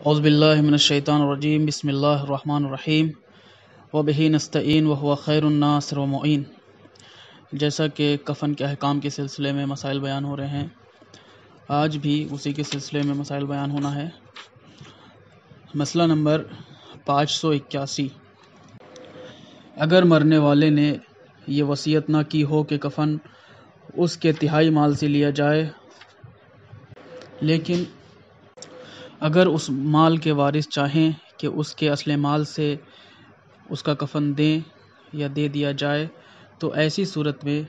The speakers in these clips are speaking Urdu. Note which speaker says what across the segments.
Speaker 1: اعوذ باللہ من الشیطان الرجیم بسم اللہ الرحمن الرحیم وبہ نستعین وہو خیر الناصر ومعین۔ جیسا کہ کفن کے احکام کے سلسلے میں مسائل بیان ہو رہے ہیں، آج بھی اسی کے سلسلے میں مسائل بیان ہونا ہے۔ مسئلہ نمبر 581، اگر مرنے والے نے یہ وصیت نہ کی ہو کہ کفن اس کے تہائی مال سے لیا جائے، لیکن اگر اس مال کے وارث چاہیں کہ اس کے اصل مال سے اس کا کفن دیں یا دے دیا جائے، تو ایسی صورت میں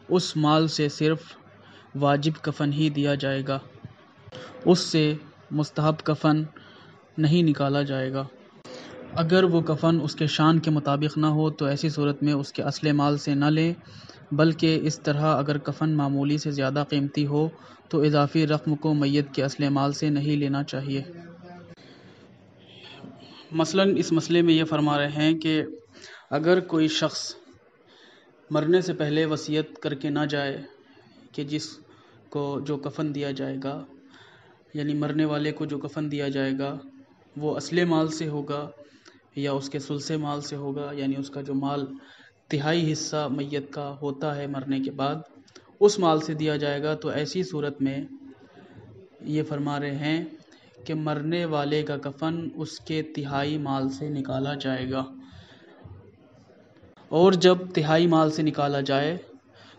Speaker 1: اس مال سے صرف واجب کفن ہی دیا جائے گا، اس سے مستحب کفن نہیں نکالا جائے گا۔ اگر وہ کفن اس کے شان کے مطابق نہ ہو تو ایسی صورت میں اس کے اصل مال سے نہ لیں، بلکہ اس طرح اگر کفن معمولی سے زیادہ قیمتی ہو تو اضافی رقم کو میت کے اصل مال سے نہیں لینا چاہیے۔ مثلاً اس مسئلے میں یہ فرما رہے ہیں کہ اگر کوئی شخص مرنے سے پہلے وصیت کر کے نہ جائے کہ جس کو جو کفن دیا جائے گا، یعنی مرنے والے کو جو کفن دیا جائے گا وہ اصل مال سے ہوگا یا اس کے ثلث مال سے ہوگا، یعنی اس کا جو مال تہائی حصہ میت کا ہوتا ہے مرنے کے بعد اس مال سے دیا جائے گا، تو ایسی صورت میں یہ فرما رہے ہیں کہ مرنے والے کا کفن اس کے تہائی مال سے نکالا جائے گا۔ اور جب تہائی مال سے نکالا جائے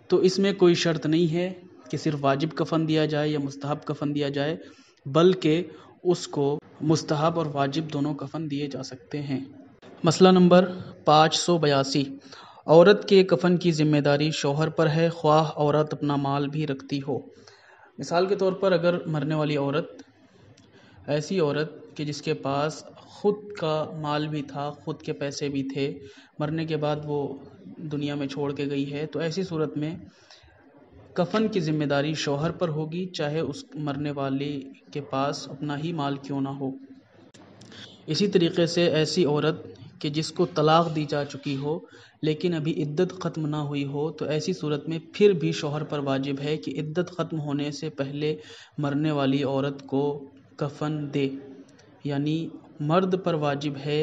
Speaker 1: تو اس میں کوئی شرط نہیں ہے کہ صرف واجب کفن دیا جائے یا مستحب کفن دیا جائے، بلکہ اس کو مستحب اور واجب دونوں کفن دیے جا سکتے ہیں۔ مسئلہ نمبر 582، عورت کے کفن کی ذمہ داری شوہر پر ہے، خواہ عورت اپنا مال بھی رکھتی ہو۔ مثال کے طور پر اگر مرنے والی عورت ایسی عورت کہ جس کے پاس خود کا مال بھی تھا، خود کے پیسے بھی تھے، مرنے کے بعد وہ دنیا میں چھوڑ کے گئی ہے، تو ایسی صورت میں کفن کی ذمہ داری شوہر پر ہوگی، چاہے اس مرنے والی کے پاس اپنا ہی مال کیوں نہ ہو۔ اسی طریقے سے ایسی عورت کہ جس کو طلاق دی جا چکی ہو لیکن ابھی عدت ختم نہ ہوئی ہو، تو ایسی صورت میں پھر بھی شوہر پر واجب ہے کہ عدت ختم ہونے سے پہلے مرنے والی عورت کو کفن دے، یعنی مرد پر واجب ہے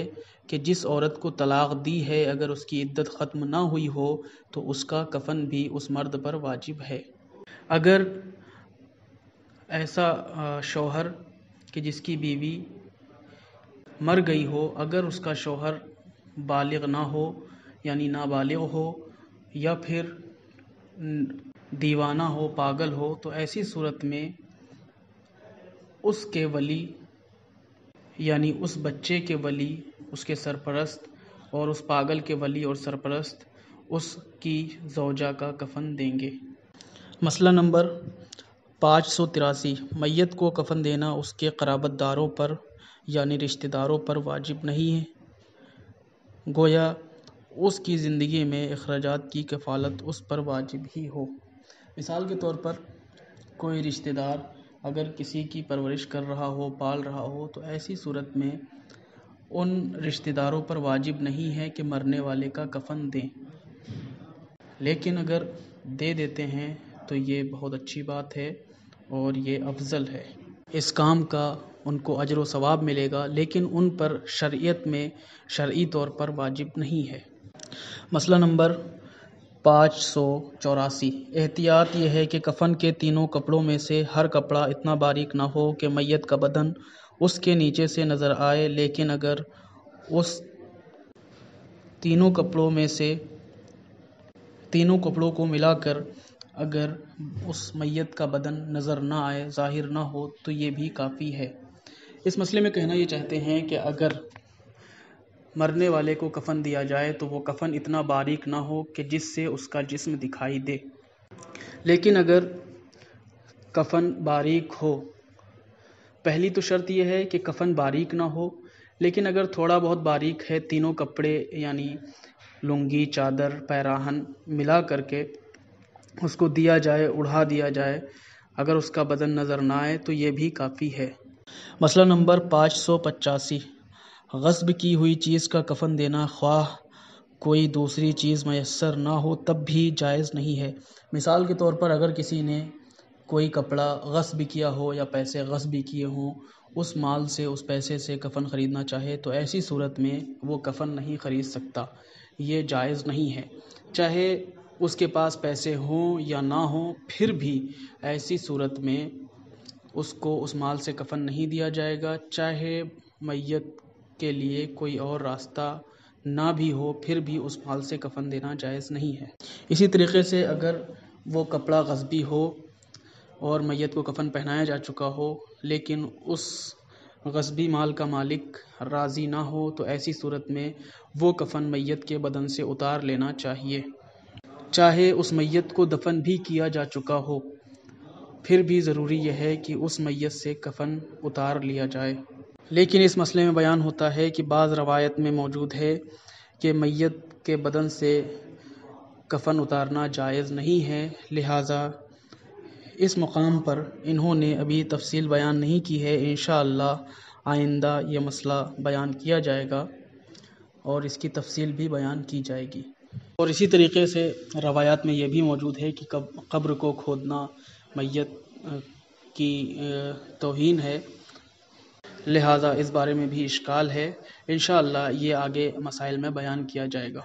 Speaker 1: کہ جس عورت کو طلاق دی ہے اگر اس کی عدت ختم نہ ہوئی ہو تو اس کا کفن بھی اس مرد پر واجب ہے۔ اگر ایسا شوہر کہ جس کی بیوی مر گئی ہو، اگر اس کا شوہر بالغ نہ ہو یعنی نابالغ ہو یا پھر دیوانہ ہو، پاگل ہو، تو ایسی صورت میں اس کے ولی یعنی اس بچے کے ولی، اس کے سرپرست اور اس پاگل کے ولی اور سرپرست اس کی زوجہ کا کفن دیں گے۔ مسئلہ نمبر 583، میت کو کفن دینا اس کے قرابت داروں پر یعنی رشتہ داروں پر واجب نہیں ہے، گویا اس کی زندگی میں اخراجات کی کفالت اس پر واجب ہی ہو۔ مثال کے طور پر کوئی رشتہ دار اگر کسی کی پرورش کر رہا ہو، پال رہا ہو، تو ایسی صورت میں ان رشتہ داروں پر واجب نہیں ہے کہ مرنے والے کا کفن دیں، لیکن اگر دے دیتے ہیں تو یہ بہت اچھی بات ہے اور یہ افضل ہے، اس کام کا ان کو اجر و ثواب ملے گا، لیکن ان پر شریعت میں شرعی طور پر واجب نہیں ہے۔ مسئلہ نمبر 584، احتیاط یہ ہے کہ کفن کے تینوں کپڑوں میں سے ہر کپڑا اتنا باریک نہ ہو کہ میت کا بدن اس کے نیچے سے نظر آئے، لیکن اگر اس تینوں کپڑوں کو ملا کر اگر اس میت کا بدن نظر نہ آئے، ظاہر نہ ہو، تو یہ بھی کافی ہے۔ اس مسئلے میں کہنا یہ چاہتے ہیں کہ اگر مرنے والے کو کفن دیا جائے تو وہ کفن اتنا باریک نہ ہو کہ جس سے اس کا جسم دکھائی دے، لیکن اگر کفن باریک ہو، پہلی تو شرط یہ ہے کہ کفن باریک نہ ہو، لیکن اگر تھوڑا بہت باریک ہے، تینوں کپڑے یعنی لنگی، چادر، پیراہن ملا کر کے اس کو دیا جائے، اڑھا دیا جائے، اگر اس کا بدن نظر نہ آئے تو یہ بھی کافی ہے۔ مسئلہ نمبر 585، غصب کی ہوئی چیز کا کفن دینا خواہ کوئی دوسری چیز میسر نہ ہو تب بھی جائز نہیں ہے۔ مثال کے طور پر اگر کسی نے کوئی کپڑا غصب کیا ہو یا پیسے غصب کیے ہوں اس مال سے اس پیسے سے کفن خریدنا چاہے تو ایسی صورت میں وہ کفن نہیں خرید سکتا، یہ جائز نہیں ہے۔ چاہے اس کے پاس پیسے ہوں یا نہ ہوں، پھر بھی ایسی صورت میں اس کو اس مال سے کفن نہیں دیا جائے گا، چاہے میت کے لیے کوئی اور راستہ نہ بھی ہو، پھر بھی اس مال سے کفن دینا جائز نہیں ہے۔ اسی طریقے سے اگر وہ کپڑا غصبی ہو اور میت کو کفن پہنایا جا چکا ہو لیکن اس غصبی مال کا مالک راضی نہ ہو تو ایسی صورت میں وہ کفن میت کے بدن سے اتار لینا چاہیے، چاہے اس میت کو دفن بھی کیا جا چکا ہو، پھر بھی ضروری یہ ہے کہ اس میت سے کفن اتار لیا جائے۔ لیکن اس مسئلے میں بیان ہوتا ہے کہ بعض روایت میں موجود ہے کہ میت کے بدن سے کفن اتارنا جائز نہیں ہے، لہٰذا اس مقام پر انہوں نے ابھی تفصیل بیان نہیں کی ہے۔ انشاءاللہ آئندہ یہ مسئلہ بیان کیا جائے گا اور اس کی تفصیل بھی بیان کی جائے گی۔ اور اسی طریقے سے روایات میں یہ بھی موجود ہے کہ قبر کو کھودنا میت کی توہین ہے، لہٰذا اس بارے میں بھی اشکال ہے۔ انشاءاللہ یہ آگے مسائل میں بیان کیا جائے گا۔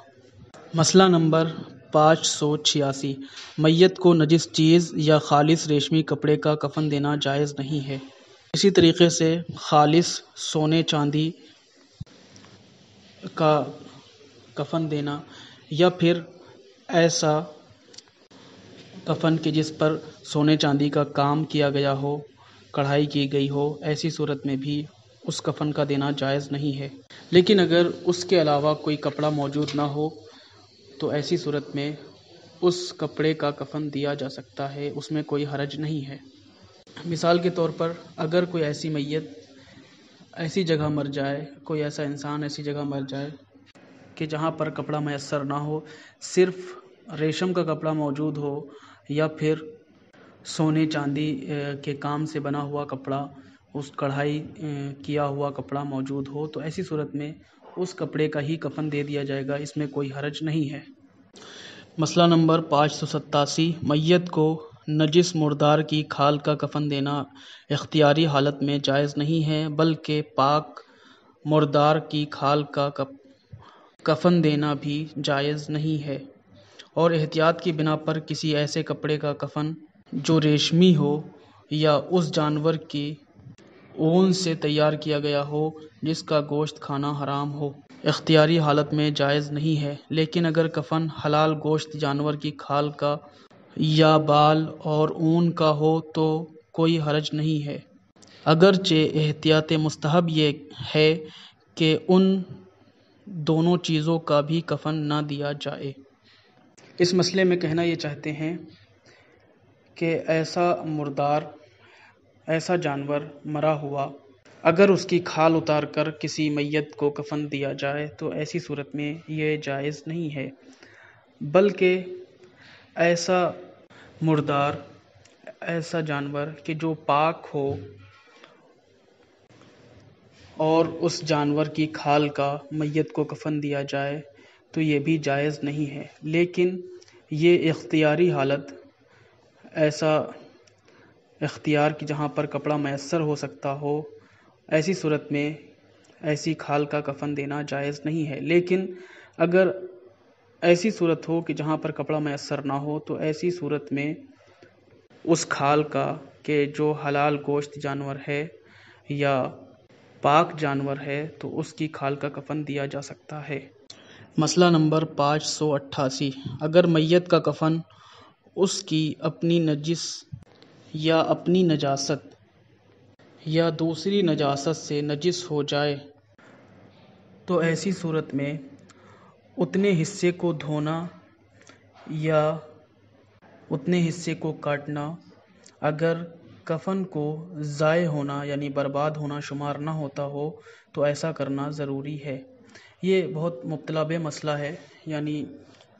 Speaker 1: مسئلہ نمبر 586، میت کو نجس چیز یا خالص ریشمی کپڑے کا کفن دینا جائز نہیں ہے۔ اسی طریقے سے خالص سونے چاندی کا کفن دینا یا پھر ایسا کفن کہ جس پر سونے چاندی کا کام کیا گیا ہو، کڑھائی کی گئی ہو، ایسی صورت میں بھی اس کفن کا دینا جائز نہیں ہے۔ لیکن اگر اس کے علاوہ کوئی کپڑا موجود نہ ہو تو ایسی صورت میں اس کپڑے کا کفن دیا جا سکتا ہے، اس میں کوئی حرج نہیں ہے۔ مثال کے طور پر اگر کوئی ایسی میت ایسی جگہ مر جائے، کوئی ایسا انسان ایسی جگہ مر جائے کہ جہاں پر کپڑا میسر نہ ہو، صرف ریشم کا کپڑا موجود ہو یا پھر سونے چاندی کے کام سے بنا ہوا کپڑا، اس کڑھائی کیا ہوا کپڑا موجود ہو، تو ایسی صورت میں اس کپڑے کا ہی کفن دے دیا جائے گا، اس میں کوئی حرج نہیں ہے۔ مسئلہ نمبر 587، میت کو نجس مردار کی کھال کا کفن دینا اختیاری حالت میں جائز نہیں ہے، بلکہ پاک مردار کی کھال کا کفن دینا بھی جائز نہیں ہے، اور احتیاط کی بنا پر کسی ایسے کپڑے کا کفن جو ریشمی ہو یا اس جانور کی اون سے تیار کیا گیا ہو جس کا گوشت کھانا حرام ہو، اختیاری حالت میں جائز نہیں ہے۔ لیکن اگر کفن حلال گوشت جانور کی کھال کا یا بال اور اون کا ہو تو کوئی حرج نہیں ہے، اگرچہ احتیاط مستحب یہ ہے کہ ان دونوں چیزوں کا بھی کفن نہ دیا جائے۔ اس مسئلے میں کہنا یہ چاہتے ہیں کہ ایسا مردار، ایسا جانور مرا ہوا، اگر اس کی کھال اتار کر کسی میت کو کفن دیا جائے تو ایسی صورت میں یہ جائز نہیں ہے، بلکہ ایسا مردار، ایسا جانور کہ جو پاک ہو اور اس جانور کی کھال کا میت کو کفن دیا جائے تو یہ بھی جائز نہیں ہے۔ لیکن یہ اختیاری حالت، ایسا اختیار کہ جہاں پر کپڑا میسر ہو سکتا ہو، ایسی صورت میں ایسی کھال کا کفن دینا جائز نہیں ہے۔ لیکن اگر ایسی صورت ہو کہ جہاں پر کپڑا میسر نہ ہو تو ایسی صورت میں اس کھال کا کہ جو حلال گوشت جانور ہے یا پاک جانور ہے تو اس کی کھال کا کفن دیا جا سکتا ہے۔ مسئلہ نمبر 588، اگر میت کا کفن اس کی اپنی نجس یا اپنی نجاست یا دوسری نجاست سے نجس ہو جائے تو ایسی صورت میں اتنے حصے کو دھونا یا اتنے حصے کو کاٹنا اگر کفن کو ضائع ہونا یعنی برباد ہونا شمار نہ ہوتا ہو تو ایسا کرنا ضروری ہے۔ یہ بہت مبتلا بے مسئلہ ہے، یعنی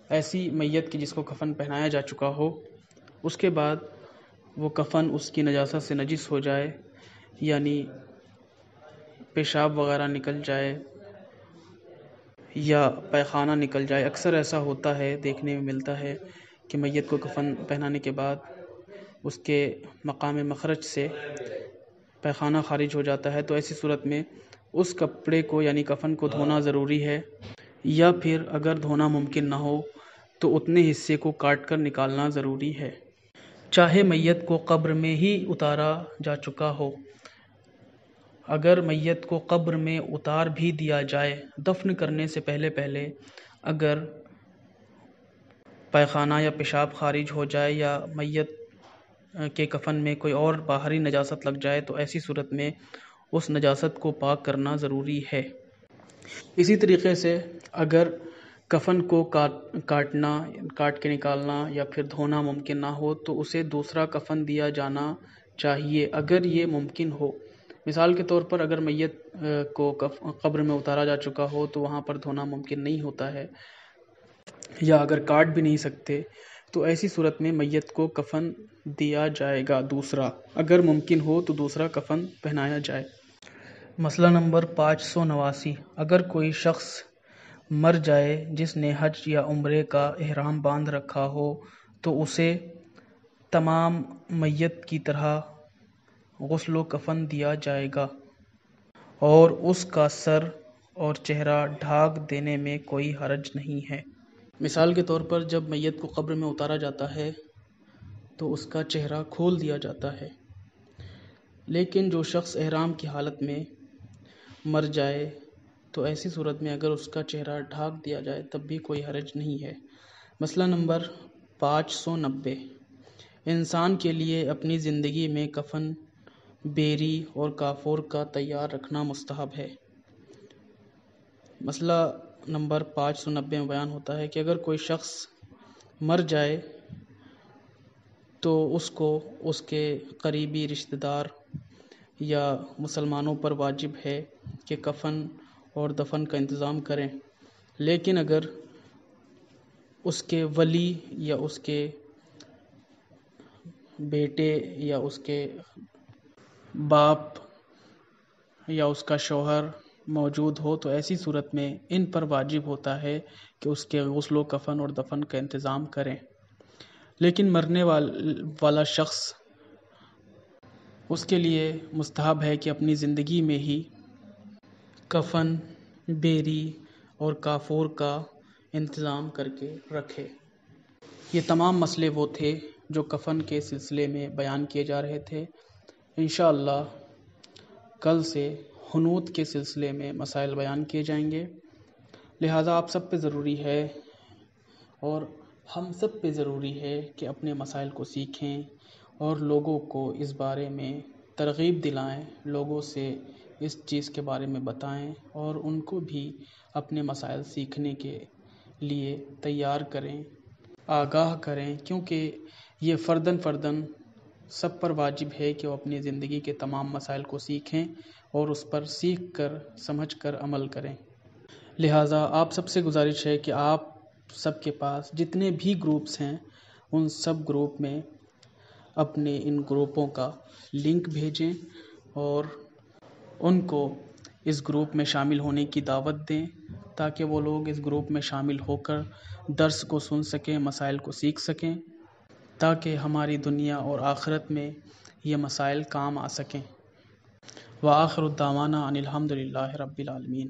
Speaker 1: ایسی میت کی جس کو کفن پہنایا جا چکا ہو، اس کے بعد وہ کفن اس کی نجاست سے نجس ہو جائے، یعنی پیشاب وغیرہ نکل جائے یا پیخانہ نکل جائے۔ اکثر ایسا ہوتا ہے، دیکھنے میں ملتا ہے کہ میت کو کفن پہنانے کے بعد اس کے مقام مخرج سے پیخانہ خارج ہو جاتا ہے تو ایسی صورت میں اس کپڑے کو یعنی کفن کو دھونا ضروری ہے، یا پھر اگر دھونا ممکن نہ ہو تو اتنے حصے کو کاٹ کر نکالنا ضروری ہے۔ چاہے میت کو قبر میں ہی اتارا جا چکا ہو، اگر میت کو قبر میں اتار بھی دیا جائے، دفن کرنے سے پہلے اگر پیخانہ یا پیشاب خارج ہو جائے یا میت کے کفن میں کوئی اور باہری نجاست لگ جائے تو ایسی صورت میں اس نجاست کو پاک کرنا ضروری ہے۔ اسی طریقے سے اگر کفن کو کاٹ کے نکالنا یا پھر دھونا ممکن نہ ہو تو اسے دوسرا کفن دیا جانا چاہیے اگر یہ ممکن ہو۔ مثال کے طور پر اگر میت کو قبر میں اتارا جا چکا ہو تو وہاں پر دھونا ممکن نہیں ہوتا ہے، یا اگر کاٹ بھی نہیں سکتے تو ایسی صورت میں میت کو کفن دیا جائے گا دوسرا، اگر ممکن ہو تو دوسرا کفن پہنایا جائے۔ مسئلہ نمبر 589، اگر کوئی شخص مر جائے جس نے حج یا عمرے کا احرام باندھ رکھا ہو تو اسے تمام میت کی طرح غسل و کفن دیا جائے گا اور اس کا سر اور چہرہ ڈھانک دینے میں کوئی حرج نہیں ہے۔ مثال کے طور پر جب میت کو قبر میں اتارا جاتا ہے تو اس کا چہرہ کھول دیا جاتا ہے، لیکن جو شخص احرام کی حالت میں مر جائے تو ایسی صورت میں اگر اس کا چہرہ ڈھانک دیا جائے تب بھی کوئی حرج نہیں ہے۔ مسئلہ نمبر 590، انسان کے لیے اپنی زندگی میں کفن، بیری اور کافور کا تیار رکھنا مستحب ہے۔ مسئلہ نمبر 590 میں بیان ہوتا ہے کہ اگر کوئی شخص مر جائے تو اس کو اس کے قریبی رشتہ دار یا مسلمانوں پر واجب ہے کہ کفن اور دفن کا انتظام کریں، لیکن اگر اس کے ولی یا اس کے بیٹے یا اس کے باپ یا اس کا شوہر موجود ہو تو ایسی صورت میں ان پر واجب ہوتا ہے کہ اس کے غسل و کفن اور دفن کا انتظام کریں، لیکن مرنے والا شخص اس کے لیے مستحب ہے کہ اپنی زندگی میں ہی کفن، بیری اور کافور کا انتظام کر کے رکھے۔ یہ تمام مسئلے وہ تھے جو کفن کے سلسلے میں بیان کیے جا رہے تھے۔ انشاءاللہ کل سے حنوط کے سلسلے میں مسائل بیان کیے جائیں گے، لہٰذا آپ سب پہ ضروری ہے اور ہم سب پہ ضروری ہے کہ اپنے مسائل کو سیکھیں اور لوگوں کو اس بارے میں ترغیب دلائیں، لوگوں سے اس چیز کے بارے میں بتائیں اور ان کو بھی اپنے مسائل سیکھنے کے لیے تیار کریں، آگاہ کریں، کیونکہ یہ فرداً سب پر واجب ہے کہ وہ اپنی زندگی کے تمام مسائل کو سیکھیں اور اس پر سیکھ کر سمجھ کر عمل کریں۔ لہٰذا آپ سب سے گزارش ہے کہ آپ سب کے پاس جتنے بھی گروپس ہیں ان سب گروپ میں اپنے ان گروپوں کا لنک بھیجیں اور ان کو اس گروپ میں شامل ہونے کی دعوت دیں تاکہ وہ لوگ اس گروپ میں شامل ہو کر درس کو سن سکیں، مسائل کو سیکھ سکیں، تاکہ ہماری دنیا اور آخرت میں یہ مسائل کام آ سکیں۔ وآخر الدعوانا ان الحمد للہ رب العالمین۔